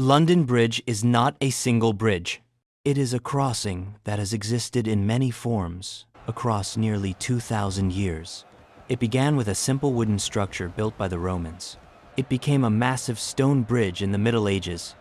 London Bridge is not a single bridge. It is a crossing that has existed in many forms across nearly 2,000 years. It began with a simple wooden structure built by the Romans. It became a massive stone bridge in the Middle Ages,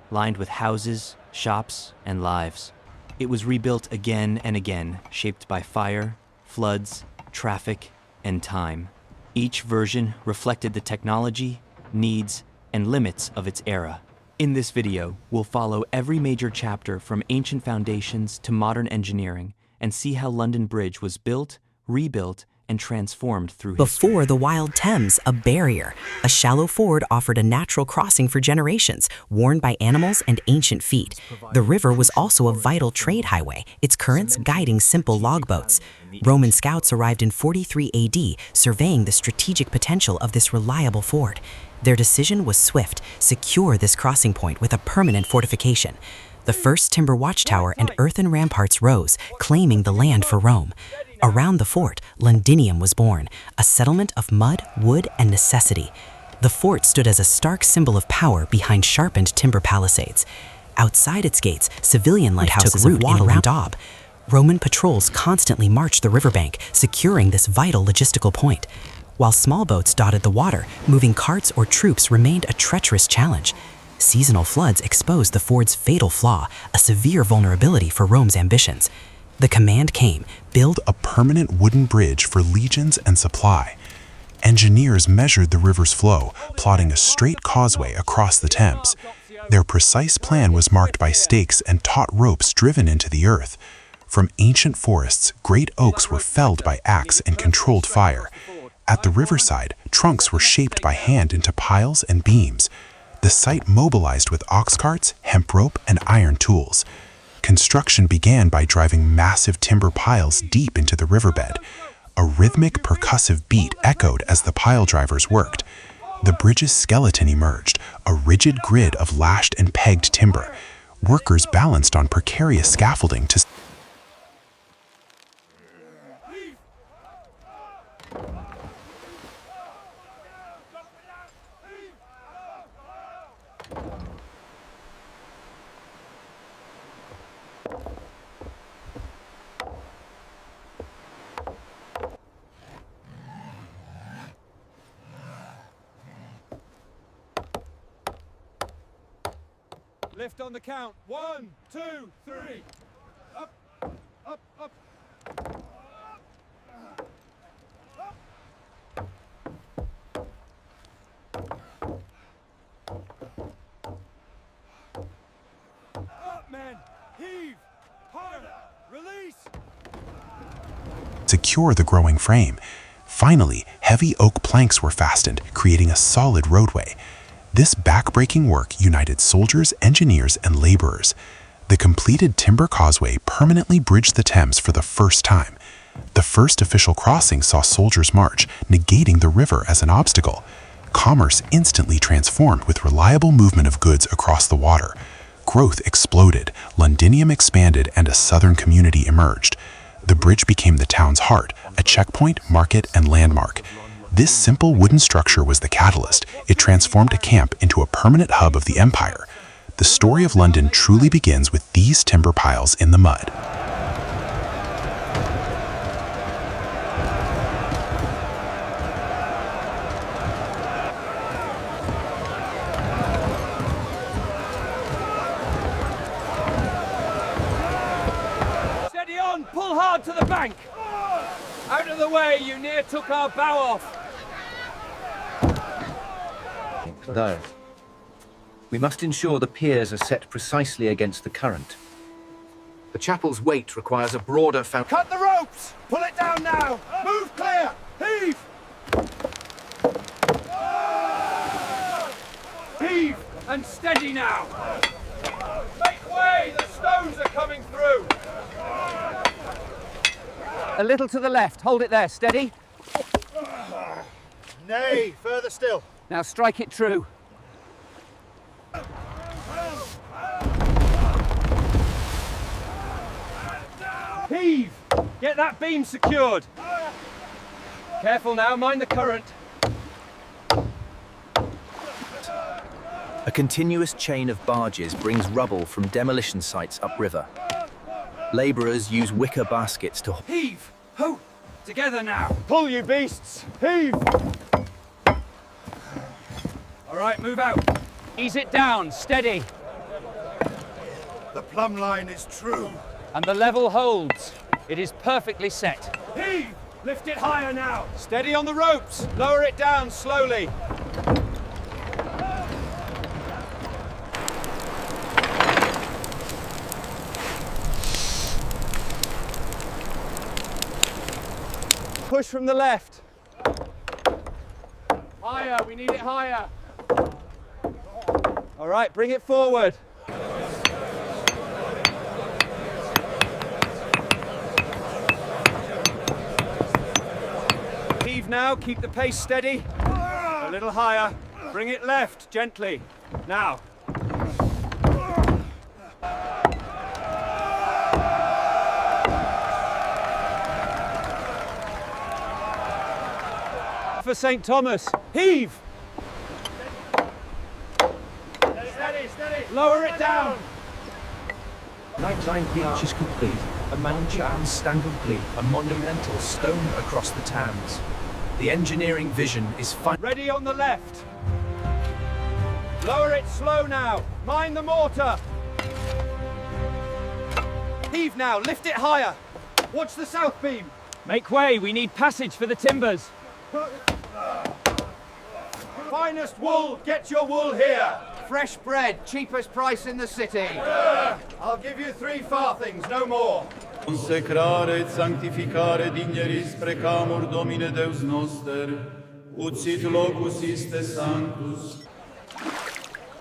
lined with houses, shops, and lives. It was rebuilt again and again, shaped by fire, floods, traffic, and time. Each version reflected the technology, needs, and limits of its era. In this video, we'll follow every major chapter from ancient foundations to modern engineering and see how London Bridge was built, rebuilt, and transformed through history. Before the wild Thames, a barrier, a shallow ford offered a natural crossing for generations, worn by animals and ancient feet. The river was also a vital trade highway, its currents guiding simple logboats. Roman scouts arrived in 43 AD, surveying the strategic potential of this reliable ford. Their decision was swift: secure this crossing point with a permanent fortification. The first timber watchtower and earthen ramparts rose, claiming the land for Rome. Around the fort, Londinium was born, a settlement of mud, wood, and necessity. The fort stood as a stark symbol of power behind sharpened timber palisades. Outside its gates, civilian lighthouses took root in Wattle and Daub. Roman patrols constantly marched the riverbank, securing this vital logistical point. While small boats dotted the water, moving carts or troops remained a treacherous challenge. Seasonal floods exposed the ford's fatal flaw, a severe vulnerability for Rome's ambitions. The command came: build a permanent wooden bridge for legions and supply. Engineers measured the river's flow, plotting a straight causeway across the Thames. Their precise plan was marked by stakes and taut ropes driven into the earth. From ancient forests, great oaks were felled by axe and controlled fire. At the riverside, trunks were shaped by hand into piles and beams. The site mobilized with ox carts, hemp rope, and iron tools. Construction began by driving massive timber piles deep into the riverbed. A rhythmic, percussive beat echoed as the pile drivers worked. The bridge's skeleton emerged, a rigid grid of lashed and pegged timber. Workers balanced on precarious scaffolding to lift on the count. 1, 2, 3. Up, up, up. Up, men. Heave. Harder. Release. secure the growing frame. Finally, heavy oak planks were fastened, creating a solid roadway. This back-breaking work united soldiers, engineers, and laborers. The completed timber causeway permanently bridged the Thames for the first time. The first official crossing saw soldiers march, negating the river as an obstacle. Commerce instantly transformed with reliable movement of goods across the water. Growth exploded, Londinium expanded, and a southern community emerged. The bridge became the town's heart, a checkpoint, market, and landmark. This simple wooden structure was the catalyst. It transformed a camp into a permanent hub of the empire. The story of London truly begins with these timber piles in the mud. Steady on! Pull hard to the bank! Out of the way, you near took our bow off. Though, we must ensure the piers are set precisely against the current. The chapel's weight requires a broader foundation. Cut the ropes! Pull it down now! Move clear! Heave! Heave! And steady now! Make way! The stones are coming through! A little to the left. Hold it there. Steady. Nay, further still. Now strike it true. Heave! Get that beam secured. Careful now, mind the current. A continuous chain of barges brings rubble from demolition sites upriver. Labourers use wicker baskets to Heave! Ho! Together now! Pull, you beasts! Heave! All right, move out. Ease it down, steady. The plumb line is true. And the level holds. It is perfectly set. Heave! Lift it higher now. Steady on the ropes. Lower it down slowly. Push from the left. Higher, we need it higher. All right, bring it forward. Heave now, keep the pace steady. A little higher. Bring it left, gently. Now. For St. Thomas. Heave! Steady, steady. Lower it down. Night line beach is complete. A manger and standardly a monumental stone across the Thames. The engineering vision is fine. Ready on the left. Lower it slow now. Mind the mortar. Heave now, lift it higher. Watch the south beam. Make way, we need passage for the timbers. Finest wool, get your wool here. Fresh bread, cheapest price in the city. I'll give you 3 farthings, no more. Consecrare et sanctificare digneris precamur Domine Deus noster, ut sit locus iste sanctus.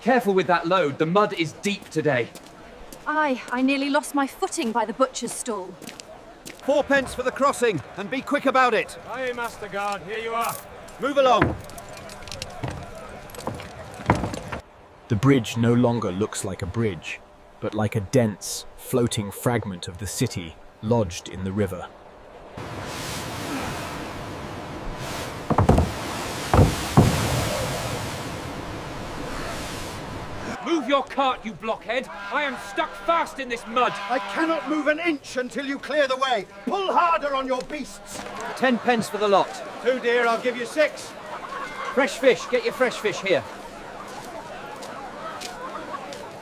Careful with that load, the mud is deep today. I nearly lost my footing by the butcher's stall. 4 pence for the crossing, and be quick about it. Aye, Master Guard, here you are. Move along. The bridge no longer looks like a bridge, but like a dense, floating fragment of the city lodged in the river. Move your cart, you blockhead. I am stuck fast in this mud. I cannot move an inch until you clear the way. Pull harder on your beasts. 10 pence for the lot. 2 dear, I'll give you 6. Fresh fish, get your fresh fish here.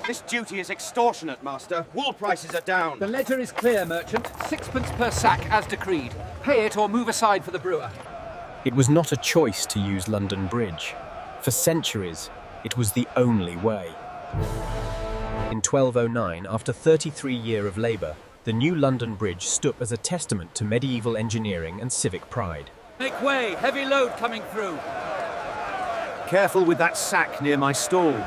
This duty is extortionate, Master. Wool prices are down. The ledger is clear, merchant. 6 pence per sack, as decreed. Pay it or move aside for the brewer. It was not a choice to use London Bridge. For centuries, it was the only way. In 1209, after 33 years of labour, the new London Bridge stood as a testament to medieval engineering and civic pride. Make way, heavy load coming through. Careful with that sack near my stall.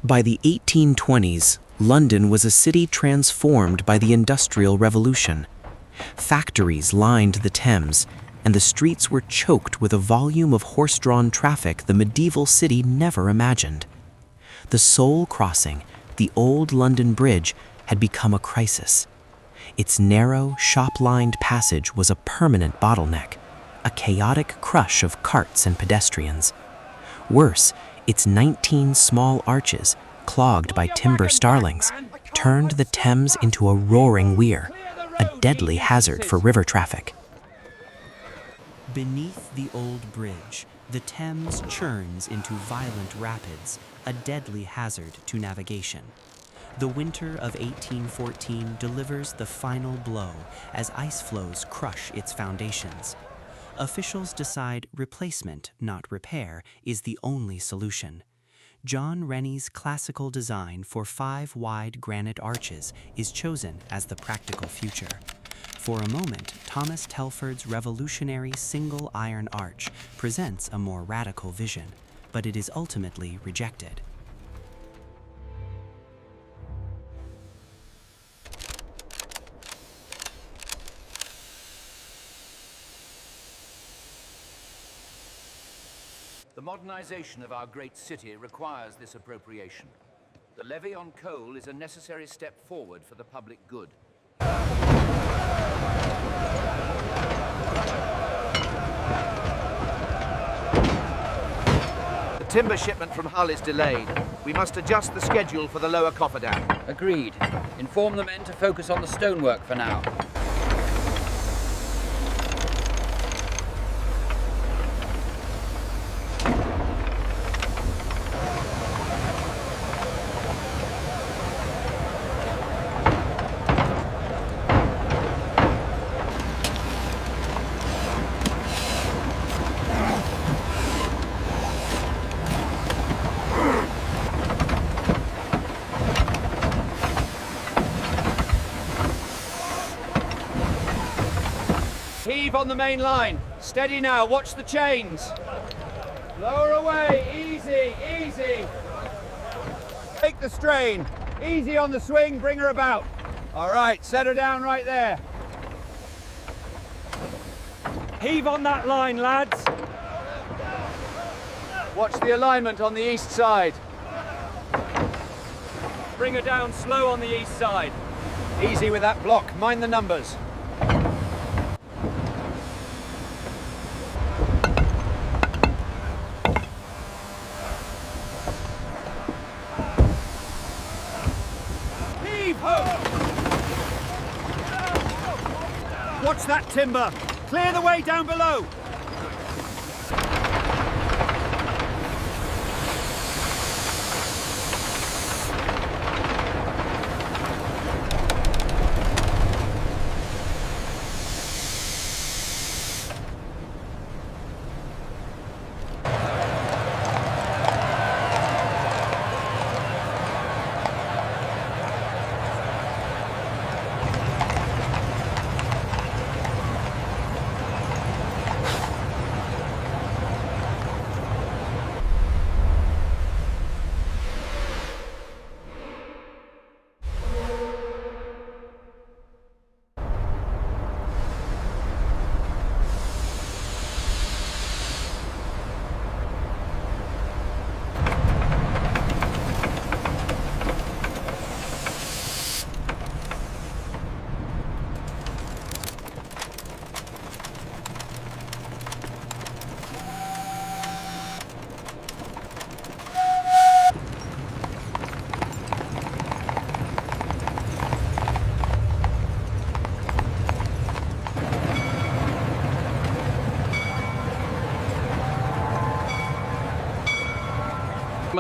By the 1820s, London was a city transformed by the Industrial Revolution. Factories lined the Thames, and the streets were choked with a volume of horse-drawn traffic the medieval city never imagined. The sole crossing, the old London Bridge, had become a crisis. Its narrow, shop-lined passage was a permanent bottleneck, a chaotic crush of carts and pedestrians. Worse, its 19 small arches, clogged by timber starlings, turned the Thames into a roaring weir, a deadly hazard for river traffic. Beneath the old bridge, the Thames churns into violent rapids, a deadly hazard to navigation. The winter of 1814 delivers the final blow as ice floes crush its foundations. Officials decide replacement, not repair, is the only solution. John Rennie's classical design for 5 wide granite arches is chosen as the practical future. For a moment, Thomas Telford's revolutionary single iron arch presents a more radical vision, but it is ultimately rejected. The modernisation of our great city requires this appropriation. The levy on coal is a necessary step forward for the public good. timber shipment from Hull is delayed. We must adjust the schedule for the lower cofferdam. Agreed. Inform the men to focus on the stonework for now. Heave on the main line. Steady now, watch the chains. Lower away, easy, easy. Take the strain. Easy on the swing, bring her about. All right, set her down right there. Heave on that line, lads. Watch the alignment on the east side. Bring her down slow on the east side. Easy with that block, mind the numbers. Watch that timber! Clear the way down below!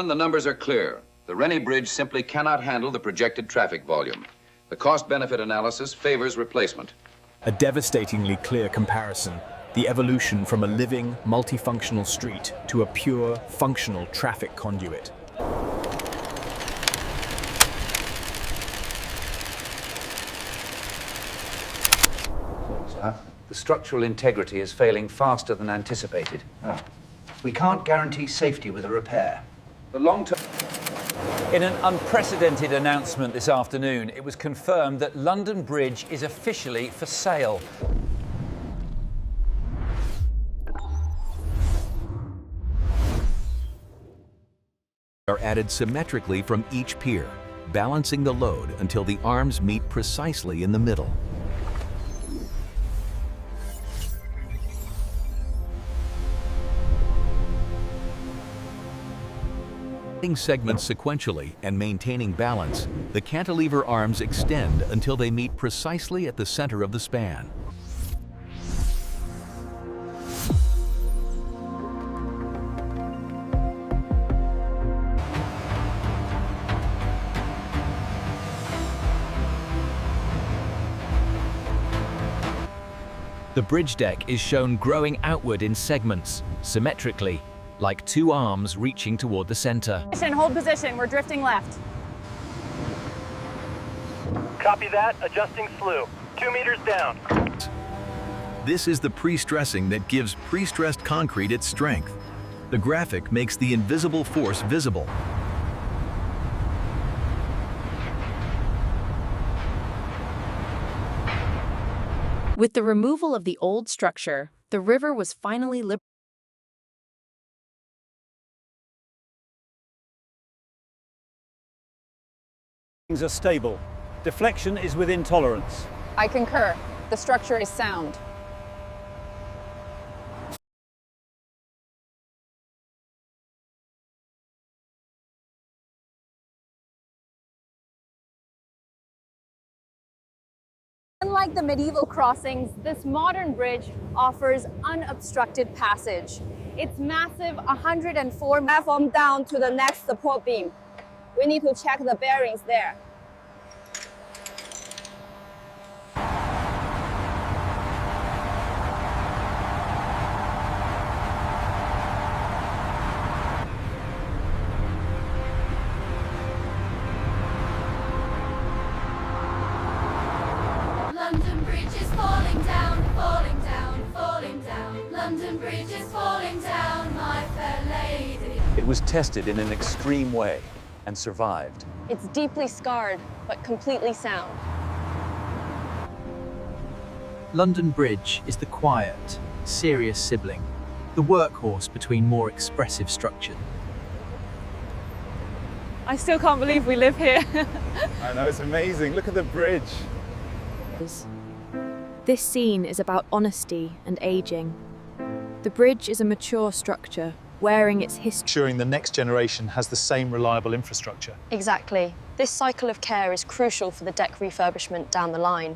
The numbers are clear. The Rennie Bridge simply cannot handle the projected traffic volume. The cost-benefit analysis favors replacement. A devastatingly clear comparison. The evolution from a living, multifunctional street to a pure, functional traffic conduit. The structural integrity is failing faster than anticipated. We can't guarantee safety with a repair. The long-term... In an unprecedented announcement this afternoon, it was confirmed that London Bridge is officially for sale. Are added symmetrically from each pier, balancing the load until the arms meet precisely in the middle. Segments sequentially and maintaining balance, the cantilever arms extend until they meet precisely at the center of the span. The bridge deck is shown growing outward in segments, symmetrically, like two arms reaching toward the center. Hold position, we're drifting left. Copy that, adjusting slew. 2 meters down. This is the pre-stressing that gives pre-stressed concrete its strength. The graphic makes the invisible force visible. With the removal of the old structure, the river was finally liberated. Are stable. Deflection is within tolerance. I concur. The structure is sound. Unlike the medieval crossings, this modern bridge offers unobstructed passage. It's massive, 104 platform down to the next support beam. We need to check the bearings there. London Bridge is falling down, falling down, falling down. London Bridge is falling down, my fair lady. It was tested in an extreme way and survived. It's deeply scarred, but completely sound. London Bridge is the quiet, serious sibling, the workhorse between more expressive structures. I still can't believe we live here. I know, it's amazing. Look at the bridge. This scene is about honesty and aging. The bridge is a mature structure, wearing its history. Ensuring the next generation has the same reliable infrastructure. Exactly. This cycle of care is crucial for the deck refurbishment down the line.